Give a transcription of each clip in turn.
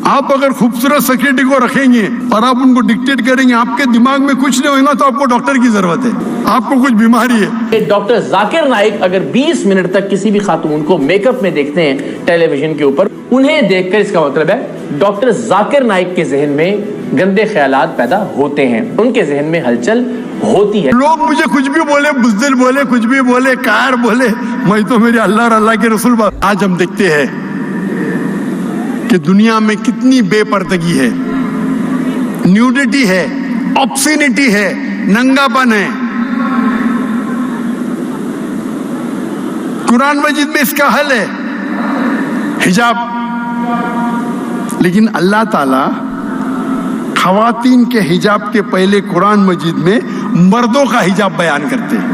آپ اگر خوبصورت سیکورٹی کو رکھیں گے اور آپ ان کو ڈکٹیٹ کریں گے، آپ کے دماغ میں کچھ نہیں ہوگا تو آپ کو ڈاکٹر کی ضرورت ہے، آپ کو کچھ بیماری ہے۔ ڈاکٹر ذاکر نائک اگر 20 منٹ تک کسی بھی خاتون کو میک اپ میں دیکھتے ہیں ٹیلی ویژن کے اوپر، انہیں دیکھ کر اس کا مطلب ہے ڈاکٹر ذاکر نائک کے ذہن میں گندے خیالات پیدا ہوتے ہیں، ان کے ذہن میں ہلچل ہوتی ہے۔ لوگ مجھے کچھ بھی بولے، بزدل بولے، کچھ بھی بولے، کار بولے، میں تو میرے اللہ اور اللہ کے رسول بات۔ آج ہم دیکھتے ہیں کہ دنیا میں کتنی بے پردگی ہے، نیوڈیٹی ہے، آبسینٹی ہے، ننگا پن ہے۔ قرآن مجید میں اس کا حل ہے حجاب، لیکن اللہ تعالی خواتین کے حجاب کے پہلے قرآن مجید میں مردوں کا حجاب بیان کرتے ہیں۔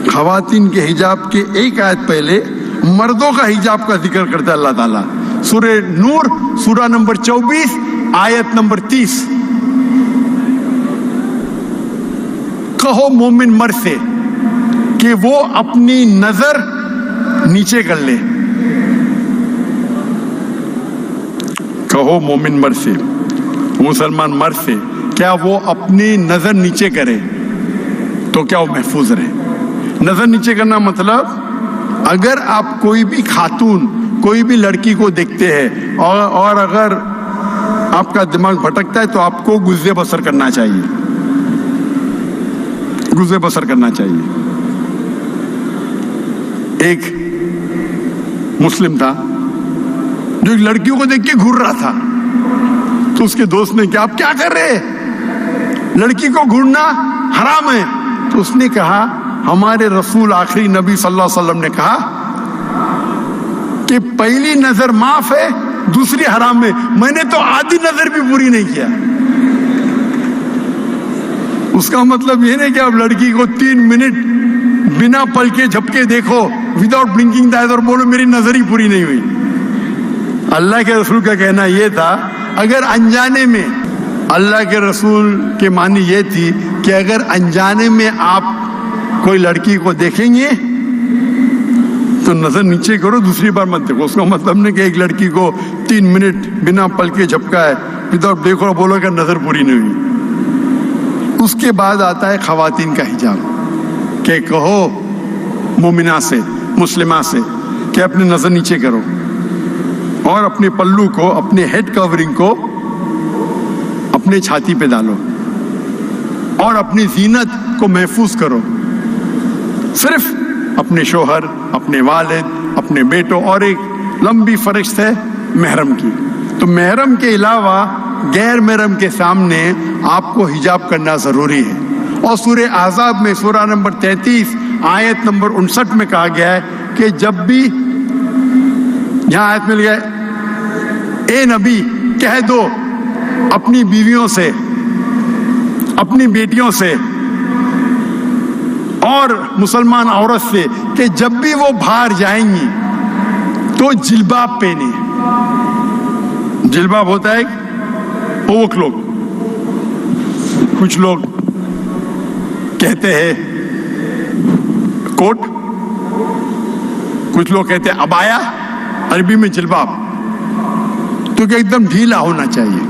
خواتین کے حجاب کے ایک آیت پہلے مردوں کا حجاب کا ذکر کرتا ہے اللہ تعالیٰ۔ سورہ نور سورہ نمبر 24 آیت نمبر 30۔ کہو مومن مرد سے کہ وہ اپنی نظر نیچے کر لے، کہو مومن مرد سے، مسلمان مرد سے، کیا وہ اپنی نظر نیچے کرے تو کیا وہ محفوظ رہے۔ نظر نیچے کرنا مطلب اگر آپ کوئی بھی خاتون، کوئی بھی لڑکی کو دیکھتے ہیں اور اگر آپ کا دماغ بھٹکتا ہے تو آپ کو گزر بسر کرنا چاہیے، گزر بسر کرنا چاہیے۔ ایک مسلم تھا جو ایک لڑکیوں کو دیکھ کے گھور رہا تھا، تو اس کے دوست نے کہا آپ کیا کر رہے ہیں، لڑکی کو گھورنا حرام ہے۔ تو اس نے کہا ہمارے رسول آخری نبی صلی اللہ علیہ وسلم نے کہا کہ پہلی نظر معاف ہے، دوسری حرام ہے، میں نے تو آدھی نظر بھی پوری نہیں کیا۔ اس کا مطلب یہ نہیں کہ آپ لڑکی کو 3 منٹ بنا پل کے جھپکے دیکھو وداؤٹ بلنکنگ دا آئز اور بولو میری نظر ہی پوری نہیں ہوئی۔ اللہ کے رسول کا کہنا یہ تھا اگر انجانے میں، اللہ کے رسول کے معنی یہ تھی کہ اگر انجانے میں آپ کوئی لڑکی کو دیکھیں گے تو نظر نیچے کرو، دوسری بار مت دیکھو۔ اس کا مطلب نہیں کہ ایک لڑکی کو 3 منٹ بنا پل کے جھپکا ہے وداؤٹ دیکھو بولو کہ نظر پوری نہیں ہوئی۔ اس کے بعد آتا ہے خواتین کا حجاب، کہ کہو مومنہ سے، مسلمہ سے کہ اپنی نظر نیچے کرو اور اپنے پلو کو، اپنے ہیڈ کورنگ کو اپنے چھاتی پہ ڈالو اور اپنی زینت کو محفوظ کرو، صرف اپنے شوہر، اپنے والد، اپنے بیٹوں، اور ایک لمبی فہرست ہے محرم کی۔ تو محرم کے علاوہ غیر محرم کے سامنے آپ کو حجاب کرنا ضروری ہے۔ اور سورہ احزاب میں سورہ نمبر 33 آیت نمبر 59 میں کہا گیا ہے کہ جب بھی، یہاں آیت مل گیا اے نبی کہہ دو اپنی بیویوں سے، اپنی بیٹیوں سے اور مسلمان عورت سے کہ جب بھی وہ باہر جائیں گی تو جلباب پہنے۔ جلباب ہوتا ہے اوور کلوک، کچھ لوگ کہتے ہیں کوٹ، کچھ لوگ کہتے ہیں عبایا، عربی میں جلباب، تو کہ ایک دم ڈھیلا ہونا چاہیے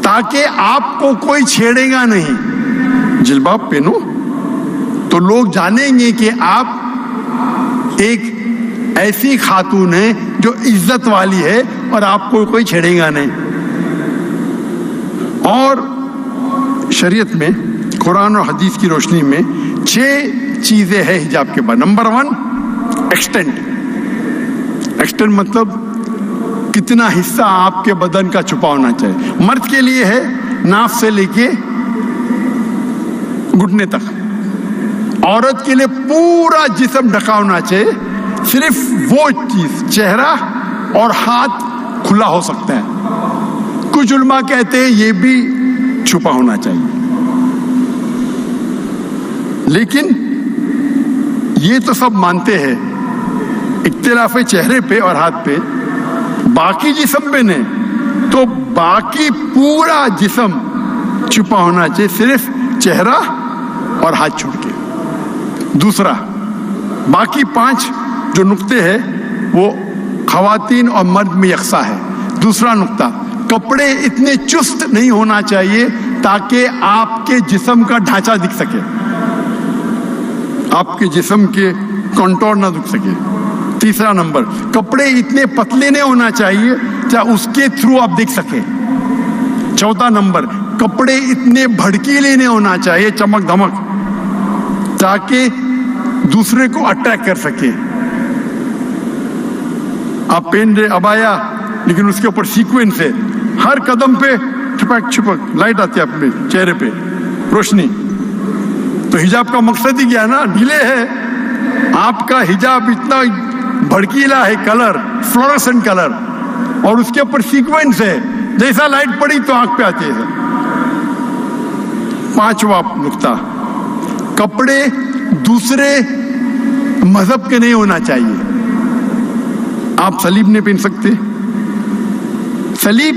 تاکہ آپ کو کوئی چھیڑے گا نہیں۔ جلباب پہنو تو لوگ جانیں گے کہ آپ ایک ایسی خاتون ہیں جو عزت والی ہے اور آپ کو کوئی چھیڑے گا نہیں۔ اور شریعت میں قرآن اور حدیث کی روشنی میں 6 چیزیں ہیں حجاب کے بعد۔ Number 1 extent. ایکسٹینٹ مطلب کتنا حصہ آپ کے بدن کا چھپا ہونا چاہیے۔ مرد کے لیے ہے ناف سے لے کے گھٹنے تک، عورت کے لیے پورا جسم ڈھکا ہونا چاہیے، صرف وہ چیز چہرہ اور ہاتھ کھلا ہو سکتا ہے۔ کچھ علماء کہتے ہیں یہ بھی چھپا ہونا چاہیے، لیکن یہ تو سب مانتے ہیں اختلاف چہرے پہ اور ہاتھ پہ، باقی جسم پہ نہیں، تو باقی پورا جسم چھپا ہونا چاہیے، صرف چہرہ اور ہاتھ چھوڑ کے۔ دوسرا، باقی 5 جو نقطے ہیں وہ خواتین اور مرد میں یکساں ہے. دوسرا نقطہ, کپڑے اتنے چست نہیں ہونا چاہیے تاکہ آپ کے جسم کا ڈھانچہ دکھ سکے, آپ کے جسم کے کنٹور نہ دکھ سکے. تیسرا نمبر, کپڑے اتنے پتلے نہیں ہونا چاہیے چاہے اس کے تھرو آپ دیکھ سکیں. چوتھا نمبر, کپڑے اتنے بھڑکیلے نہیں ہونا چاہیے, چمک دھمک, تاکہ دوسرے کو اٹریکٹ کر سکے. آپ پہن رہے ابایا لیکن اس کے اوپر سیکوینس ہے, ہر قدم پہ چھپک چھپک لائٹ آتی ہے اپنے چہرے پہ, روشنی. تو حجاب کا مقصد ہی کیا ہے نا, ڈھیلے ہے. آپ کا حجاب اتنا بھڑکیلا ہے, کلر فلورسنٹ کلر, اور اس کے اوپر سیکوینس ہے, جیسا لائٹ پڑی تو آنکھ پہ آتی ہے. پانچواں نقطہ, کپڑے دوسرے مذہب کے نہیں ہونا چاہیے. آپ صلیب نہیں پہن سکتے. صلیب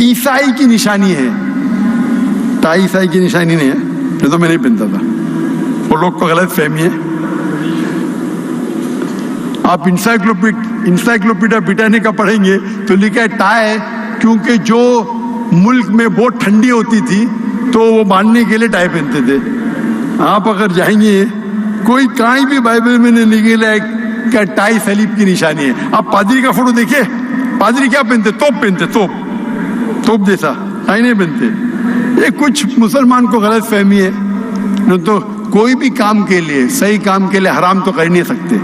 عیسائی کی نشانی ہے, ٹائی عیسائی کی نشانی نہیں ہے. یہ تو میں نہیں پہنتا تھا, وہ لوگ کو غلط فہمی ہے. آپ انسائکلوپیڈیا بریٹانیکا پڑھیں گے تو لکھا ہے ٹائی, کیونکہ جو ملک میں بہت ٹھنڈی ہوتی تھی تو وہ باندھنے کے لیے ٹائی پہنتے تھے. آپ اگر جائیں گے کوئی کہیں بھی بائبل میں نہیں لکھا ہے کہ ٹائی صلیب کی نشانی ہے. آپ پادری کا فوٹو دیکھیں, پادری کیا پہنتے, توپ پہنتے, توپ جیسا, ٹائی نہیں پہنتے. یہ کچھ مسلمان کو غلط فہمی ہے. تو کوئی بھی کام کے لیے, صحیح کام کے لیے حرام تو کر نہیں سکتے,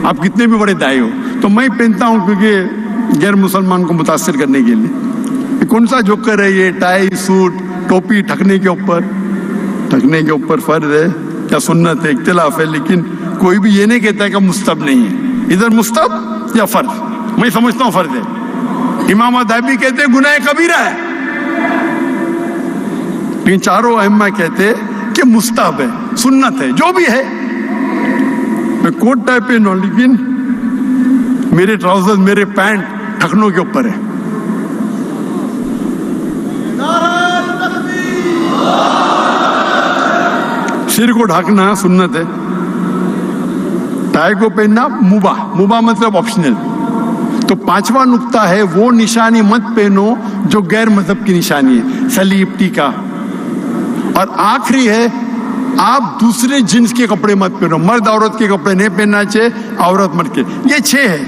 آپ کتنے بھی بڑے دائی ہو. تو میں پہنتا ہوں کیونکہ غیر مسلمان کو متاثر کرنے کے لیے. کون سا جوکر ہے یہ, ٹائی سوٹ ٹوپی ٹھکنے کے اوپر فرض ہے یا سنت ہے, اختلاف ہے, لیکن کوئی بھی یہ نہیں کہتا ہے کہ مستحب نہیں ہے. ادھر مستحب یا فرض, میں سمجھتا ہوں فرض ہے. امام ذہبی کہتے ہیں گناہ کبیرہ ہے, لیکن چاروں ائمہ کہتے کہ مستحب ہے, سنت ہے, جو بھی ہے. میں کوٹ ٹائپ پہن ہوں لیکن میرے ٹراؤزر میرے پینٹ ٹھکنوں کے اوپر ہے. سر کو ڈھانکنا سنت ہے, ٹائی کو پہننا مباح مطلب آپشنل. تو پانچواں نقطہ ہے, وہ نشانی مت پہنو جو غیر مذہب کی نشانی ہے, صلیب, ٹیکا. اور آخری ہے, آپ دوسرے جنس کے کپڑے مت پہنو, مرد عورت کے کپڑے نہیں پہننا چاہیے, عورت مرد کے. یہ 6 ہے.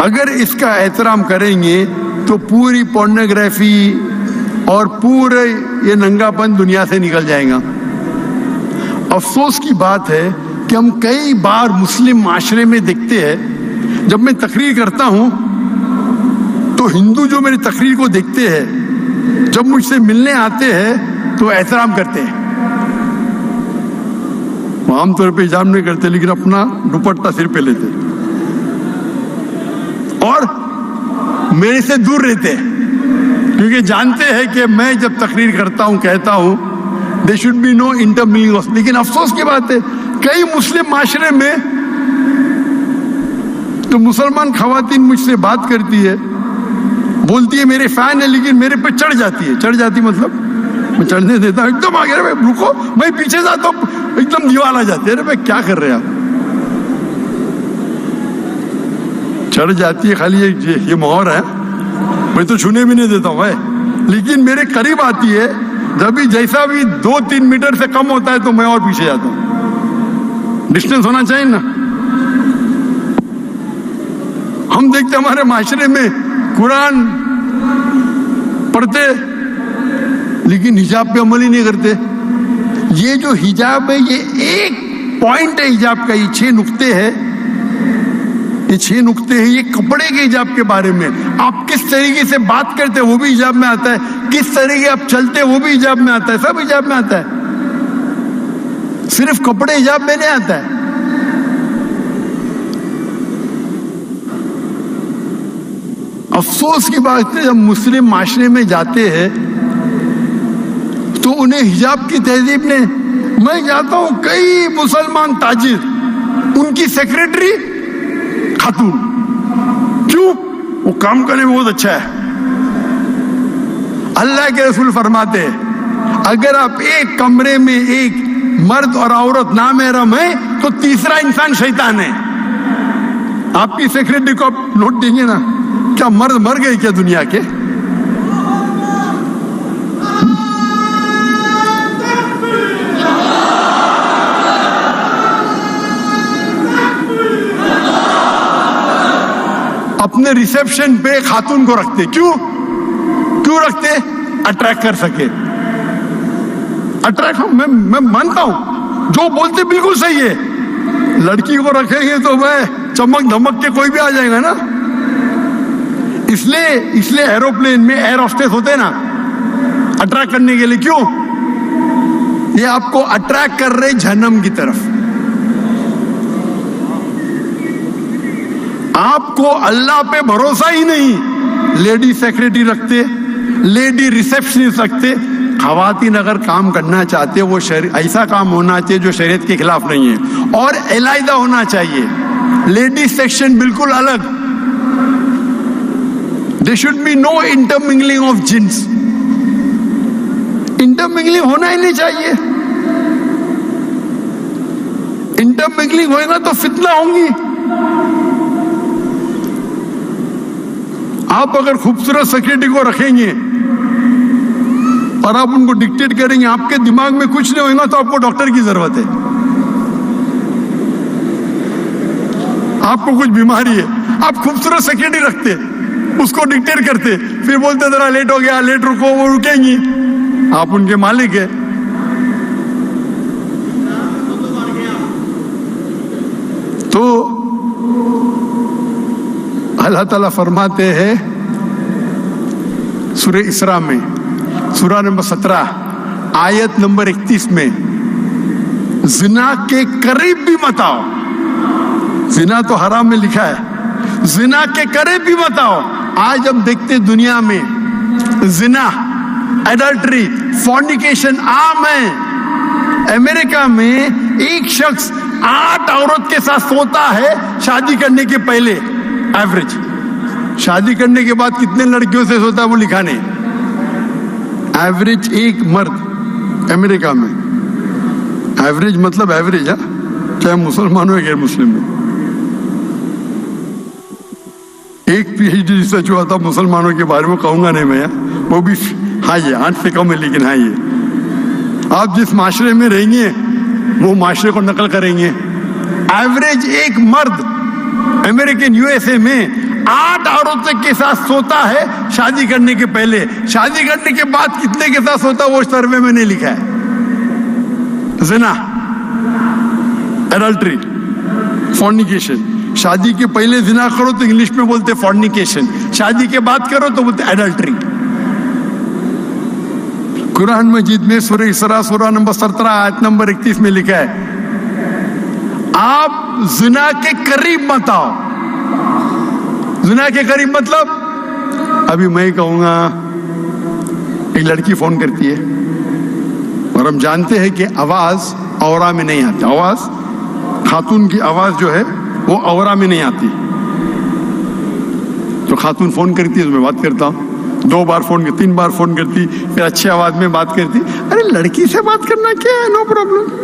اگر اس کا احترام کریں گے تو پوری پورنوگرافی اور پورے یہ ننگا پن دنیا سے نکل جائے گا. افسوس کی بات ہے کہ ہم کئی بار مسلم معاشرے میں دیکھتے ہیں, جب میں تقریر کرتا ہوں تو ہندو جو میری تقریر کو دیکھتے ہیں, جب مجھ سے ملنے آتے ہیں تو احترام کرتے ہیں. وہ عام طور پہ حجاب نہیں کرتے لیکن اپنا دوپٹہ سر پہ لیتے اور میرے سے دور رہتے ہیں, کیونکہ جانتے ہیں کہ میں جب تقریر کرتا ہوں کہتا ہوں there should be no intermingling. لیکن افسوس کی بات ہے کئی مسلم معاشرے میں تو مسلمان خواتین مجھ سے بات کرتی ہے, بولتی ہے میرے فین ہے, لیکن میرے پہ چڑھ جاتی مطلب میں چڑھنے دیتا ہوں, ایک دم آگے رکو, میں پیچھے جاتا ہوں, ایک دم دیوال آ جاتی ہے, ارے کیا کر رہے آپ, چڑھ جاتی ہے. خالی یہ مہر ہے, میں تو چھونے بھی نہیں دیتا ہوں لیکن میرے قریب آتی ہے, جب بھی جیسا بھی 2-3 میٹر سے کم ہوتا ہے تو میں اور پیچھے جاتا ہوں. ڈسٹینس ہونا چاہیے نا. ہم دیکھتے ہمارے معاشرے میں قرآن پڑھتے لیکن حجاب پہ عمل ہی نہیں کرتے. یہ جو حجاب ہے یہ ایک پوائنٹ ہے حجاب کا, یہ 6 نقطے ہیں, یہ 6 نقطے ہیں. یہ کپڑے کے حجاب کے بارے میں, آپ کس طریقے سے بات کرتے وہ بھی حجاب میں آتا ہے, کس طریقے آپ چلتے وہ بھی حجاب میں آتا ہے, سب حجاب میں آتا ہے. صرف کپڑے حجاب میں نہیں آتا ہے. افسوس کی بات ہے جب مسلم معاشرے میں جاتے ہیں تو انہیں حجاب کی تہذیب نے, میں جاتا ہوں کئی مسلمان تاجر, ان کی سیکریٹری خاتون, کیوں؟ وہ کام کرنے میں بہت اچھا ہے. اللہ کے رسول فرماتے ہیں اگر آپ ایک کمرے میں ایک مرد اور عورت نامحرم ہے تو تیسرا انسان شیطان ہے. آپ کی سیکرٹری کو آپ نوٹ دیں گے نا, کیا مرد مر گئے کیا دنیا کے؟ اپنے ریسیپشن پہ خاتون کو رکھتے, کیوں رکھتے؟ اٹریکٹ کر سکے. اٹریکٹ, میں مانتا ہوں جو بولتے بالکل صحیح ہے. لڑکی کو رکھیں گے تو میں چمک دھمک کے کوئی بھی آ جائے گا نا. اس لیے ایروپلین میں ایئر ہوسٹس ہوتے ہیں نا, اٹریکٹ کرنے کے لیے. کیوں؟ یہ آپ کو اٹریکٹ کر رہے جہنم کی طرف. آپ کو اللہ پہ بھروسہ ہی نہیں, لیڈی سیکرٹری رکھتے, لیڈی ریسیپشنسٹ رکھتے. خواتین اگر کام کرنا چاہتے وہ ایسا کام ہونا چاہیے جو شریعت کے خلاف نہیں ہے, اور علیحدہ ہونا چاہیے. لیڈیز سیکشن بالکل الگ. There should be no intermingling of jinns. انٹرمنگلنگ ہونا ہی نہیں چاہیے. انٹرمنگلنگ ہوئے گا تو فتنہ ہوں گی. آپ اگر خوبصورت سیکرٹری کو رکھیں گے اور آپ ان کو ڈکٹیٹ کریں گے, آپ کے دماغ میں کچھ نہیں ہوگا تو آپ کو ڈاکٹر کی ضرورت ہے. آپ کو کچھ بیماری ہے, آپ خوبصورت سیکرٹری رکھتے, اس کو ڈکٹیٹ کرتے, پھر بولتے ذرا لیٹ ہو گیا, لیٹ رکو, وہ رکیں گی. آپ ان کے مالک ہیں. تو اللہ تعالیٰ فرماتے ہیں سورہ اسراء میں, سورہ نمبر 17 آیت نمبر 31 میں, زنا کے قریب بھی مت آؤ. زنا تو حرام میں لکھا ہے, زنا کے قریب بھی مت آؤ. آج ہم دیکھتے دنیا میں زنا, ایڈلٹری, فورنیکیشن عام ہے. امریکہ میں ایک شخص 8 عورت کے ساتھ سوتا ہے شادی کرنے کے پہلے. ایوریج شادی کرنے کے بعد کتنے لڑکیوں سے سوتا ہے وہ لکھا نہیں. ایوریج ایک مرد امریکہ میں, ایوریج مطلب ایوریج ہے, چاہے مسلمان ہو یا غیر مسلم میں. ایک پی ایچ ڈی ریسرچ ہوا تھا مسلمانوں کے بارے میں, کہوں گا نہیں میں, وہ بھی ہاں یہ 8 سے کم ہے, لیکن ہاں یہ آپ جس معاشرے میں رہیں گے وہ معاشرے کو نقل کریں گے. ایوریج ایک مرد امریکن یو ایس اے میں 8 عورتوں کے ساتھ سوتا ہے شادی کرنے کے پہلے. شادی کرنے کے بعد کتنے کے ساتھ سوتا وہ سروے میں نہیں لکھا ہے. زنا, ایڈلٹری, فورنیکیشن. شادی کے پہلے زنا کرو تو انگلش میں بولتے فورنیکیشن, شادی کے بعد کرو تو بولتے ایڈلٹری. قرآن مجید میں سورہ اسراء سورہ نمبر 17 آیت نمبر 31 میں لکھا ہے آپ زنا کے قریب مت آؤ. زنا کے قریب مطلب, ابھی میں کہوں گا ایک لڑکی فون کرتی ہے اور ہم جانتے ہیں کہ آواز اورا میں نہیں آتی. آواز خاتون کی آواز جو ہے وہ اورا میں نہیں آتی. تو خاتون فون کرتی ہے تو میں بات کرتا ہوں, 2 بار فون کرتی, 3 بار فون کرتی, پھر اچھی آواز میں بات کرتی. ارے لڑکی سے بات کرنا کیا ہے, نو پرابلم.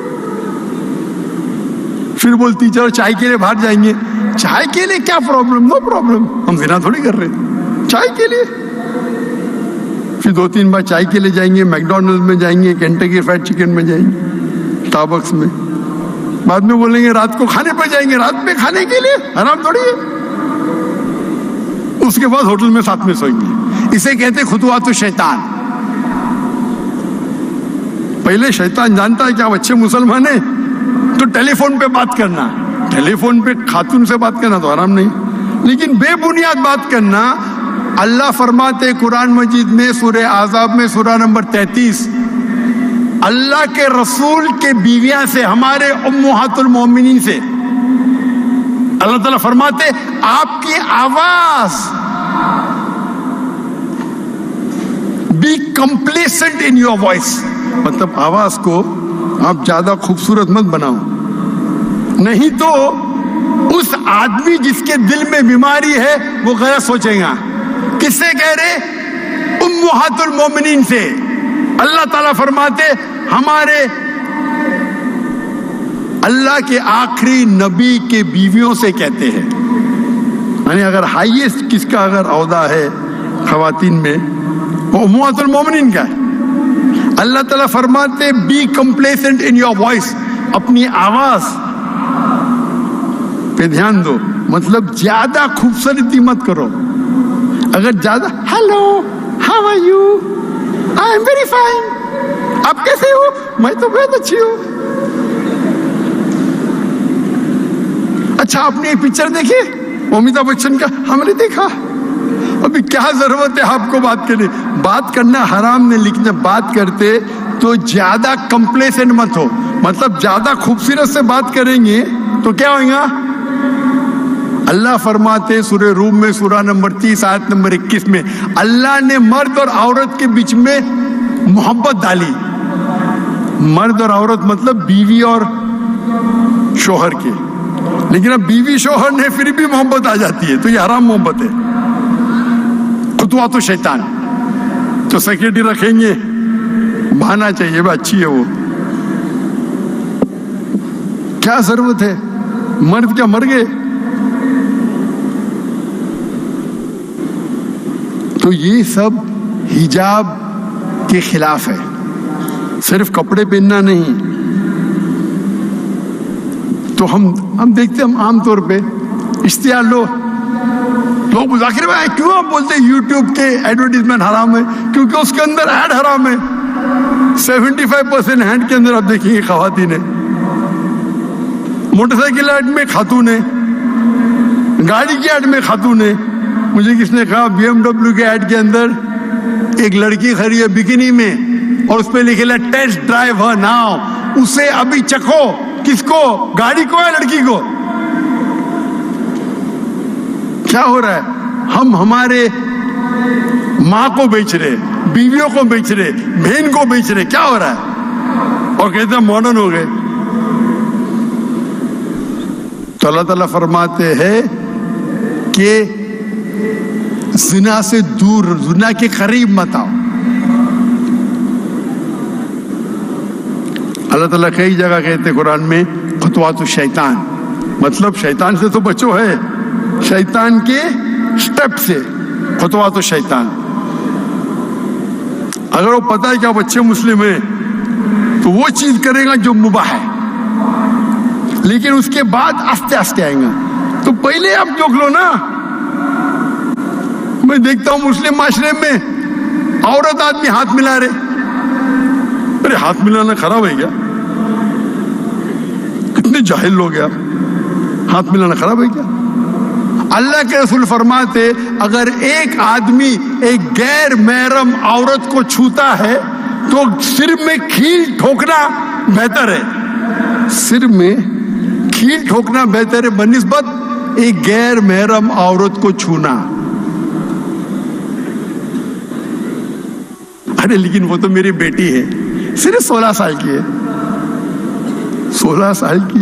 پھر بولتی چلو چائے کے لیے باہر جائیں گے. چائے کے لیے کیا پرابلم, نو پرابلم, ہم زنا تھوڑی کر رہے ہیں, چائے کے لیے. پھر 2-3 بار چائے کے لیے جائیں گے, میکڈونلڈ میں جائیں گے, کینٹکی فرائڈ چکن میں جائیں گے, اسٹاربکس میں. بعد میں بولیں گے رات کو کھانے پہ جائیں گے, رات میں کھانے کے لیے, حرام تھوڑی ہے. اس کے بعد ہوٹل میں ساتھ میں سوئیں گے. اسے کہتے خطوات الشیطان. پہلے شیطان جانتا ہے کہ آپ اچھے مسلمان ہیں تو ٹیلی فون پہ بات کرنا, ٹیلی فون پہ خاتون سے بات کرنا تو حرام نہیں, لیکن بے بنیاد بات کرنا. اللہ فرماتے قرآن مجید میں سورہ احزاب میں سورہ نمبر 33, اللہ کے رسول کے بیویاں سے, ہمارے امہات المومنین سے, اللہ تعالیٰ فرماتے آپ کی آواز, be complacent in your voice, مطلب آواز کو آپ زیادہ خوبصورت مت بناؤ, نہیں تو اس آدمی جس کے دل میں بیماری ہے وہ غلط سوچے گا. کس سے کہہ رہے؟ امہات المومنین سے. اللہ تعالیٰ فرماتے ہمارے اللہ کے آخری نبی کے بیویوں سے کہتے ہیں. یعنی اگر ہائیسٹ کس کا اگر عہدہ ہے خواتین میں وہ امہات المومنین کا ہے. اللہ تعالیٰ فرماتے be complacent in your voice, اپنی آواز پہ دھیان دو, مطلب زیادہ خوبصورتی مت کرو. اگر زیادہ hello how are you I am very fine, آپ کیسے ہو, میں تو بہت اچھی ہوں. اچھا آپ نے ایک پکچر دیکھی امیتابھ بچن کا, ہم نے دیکھا. ابھی کیا ضرورت ہے آپ کو بات کرنے, بات کرنا حرام نہیں, لیکن بات کرتے تو زیادہ کمپلیسنٹ مت ہو. مطلب زیادہ خوبصورت سے بات کریں گے تو کیا ہوگا. اللہ فرماتے سورہ روم میں سورہ نمبر 30 آیت نمبر 21 میں, اللہ نے مرد اور عورت کے بیچ میں محبت ڈالی. مرد اور عورت مطلب بیوی اور شوہر کے, لیکن اب بیوی شوہر نے پھر بھی محبت آ جاتی ہے تو یہ حرام محبت ہے. خطوات شیطان تو سیکرٹری رکھیں گے, بہانا چاہیے بھائی اچھی ہے وہ, کیا ضرورت ہے. مرد کیا مر گئے. تو یہ سب حجاب کے خلاف ہے. صرف کپڑے پہننا نہیں. تو ہم دیکھتے ہم عام طور پہ اشتہار لوگ ذاکر بھائی کیوں آپ بولتے یوٹیوب کے ایڈورٹیزمنٹ حرام ہے, کیونکہ اس کے اندر ایڈ حرام ہے. 75% ہینڈ کے اندر آپ دیکھیں گے خواتین ہیں, موٹر سائیکل ایڈ میں خاتون ہے, گاڑی کی ایڈ میں خاتون ہے. مجھے کس نے کہا BMW کے ایڈ کے اندر ایک لڑکی کھڑی ہے بکینی میں اور اس پہ لکھے ہے ٹیسٹ ڈرائیو ہر ناؤ, اسے ابھی چکھو. کس کو, گاڑی کو یا لڑکی کو. کیا ہو رہا ہے, ہم ہمارے ماں کو بیچ رہے, بیویوں کو بیچ رہے, بہن کو بیچ رہے, کیا ہو رہا ہے, اور کہتے ہیں ماڈرن ہو گئے. تو اللہ تعالیٰ فرماتے ہیں کہ زنا سے دور, زنا کے قریب مت آؤ. اللہ تعالیٰ کئی جگہ کہتے قرآن میں خطوات الشیطان, مطلب شیطان سے تو بچو ہے, شیطان کے سٹیپ سے. خطوات الشیطان, اگر وہ پتہ ہے کہ آپ اچھے مسلم ہیں تو وہ چیز کرے گا جو مباح ہے, لیکن اس کے بعد آستے آستے آئیں گا. تو پہلے آپ جوک لو نا. میں دیکھتا ہوں مسلم معاشرے میں عورت آدمی ہاتھ ملا رہے. ارے ہاتھ ملانا خراب ہے کیا, کتنے جاہل لوگ ہیں, ہاتھ ملانا خراب ہے کیا. اللہ کے رسول فرماتے اگر ایک آدمی ایک غیر محرم عورت کو چھوتا ہے تو سر میں کھیل ٹھوکنا بہتر ہے. سر میں کھیل ٹھوکنا بہتر ہے بنسبت ایک غیر محرم عورت کو چھونا. ارے لیکن وہ تو میری بیٹی ہے, صرف 16 سال کی ہے. 16 سال کی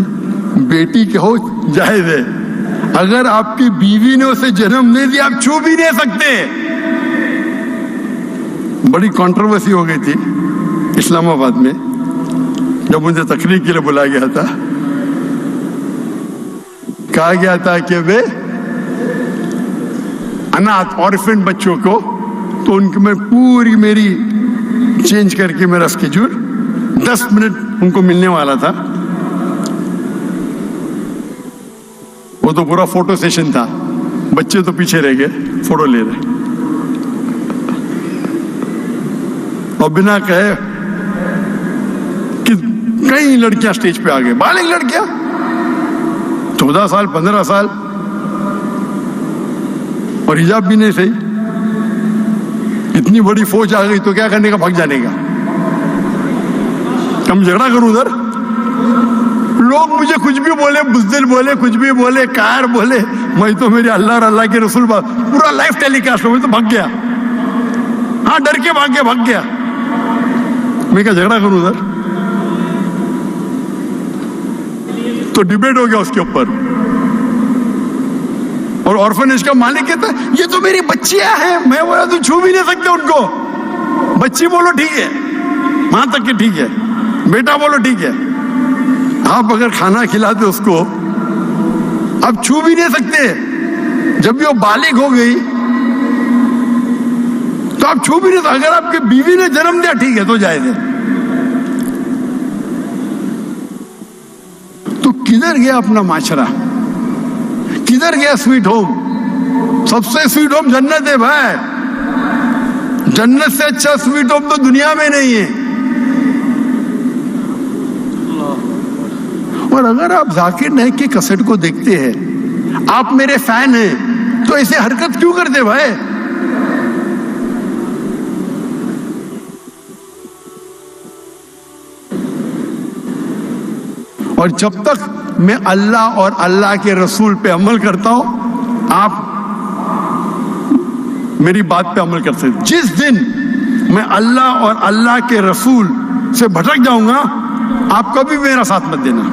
بیٹی کے ہو جائز ہے. اگر آپ کی بیوی نے اسے جنم نہیں دیا آپ چھو بھی نہیں سکتے. بڑی کنٹروورسی ہو گئی تھی اسلام آباد میں جب مجھے تقریر کے لیے بلایا گیا تھا. کہا گیا تھا کہ وہ اناتھ اورفن بچوں کو, تو ان کے میں پوری میری چینج کر کے میرا اسکیڈول 10 منٹ ان کو ملنے والا تھا. وہ تو پورا فوٹو سیشن تھا, بچے تو پیچھے رہ گئے, فوٹو لے رہے. اور بنا کہے کہ کئی لڑکیاں اسٹیج پہ آ گئے, بالغ لڑکیاں 14 سال 15 سال, اور حجاب بھی نہیں صحیح. اتنی بڑی فوج آ گئی تو کیا کرنے کا, بھاگ جانے کا. ہم جھگڑا کروں ادھر, لوگ مجھے کچھ بھی بولے, بزدل بولے, کچھ بھی بولے, کار بولے, میں تو میرے اللہ اور اللہ کے رسول پورا لائف ٹیلی کاسٹ ہو, میں تو بھاگ گیا. ہاں ڈر کے بھاگ گیا. میں کیا جھگڑا کروں ادھر. تو ڈیبیٹ ہو گیا اس کے اوپر, اور آرفنیج کا مالک کہتا ہے یہ تو میری بچیاں ہیں. میں بولا تو چھو بھی نہیں سکتے ان کو. بچی بولو ٹھیک ہے, وہاں تک کہ ٹھیک ہے, بیٹا بولو ٹھیک ہے. آپ اگر کھانا کھلاتے اس کو آپ چھو بھی نہیں سکتے. جب یہ بالغ ہو گئی تو آپ چھو بھی نہیں تھا. اگر آپ کی بیوی نے جنم دیا ٹھیک ہے تو جائز ہے. تو کدھر گیا اپنا معاشرہ, کدھر گیا سویٹ ہوم؟ سب سے سویٹ ہوم جنت ہے بھائی. جنت سے اچھا سویٹ ہوم تو دنیا میں نہیں ہے. اور اگر آپ ذاکر نائک کی کیسٹ کو دیکھتے ہیں, آپ میرے فین ہیں, تو ایسے حرکت کیوں کرتے بھائی؟ اور جب تک میں اللہ اور اللہ کے رسول پہ عمل کرتا ہوں, آپ میری بات پہ عمل کر سکتے. جس دن میں اللہ اور اللہ کے رسول سے بھٹک جاؤں گا, آپ کبھی میرا ساتھ مت دینا.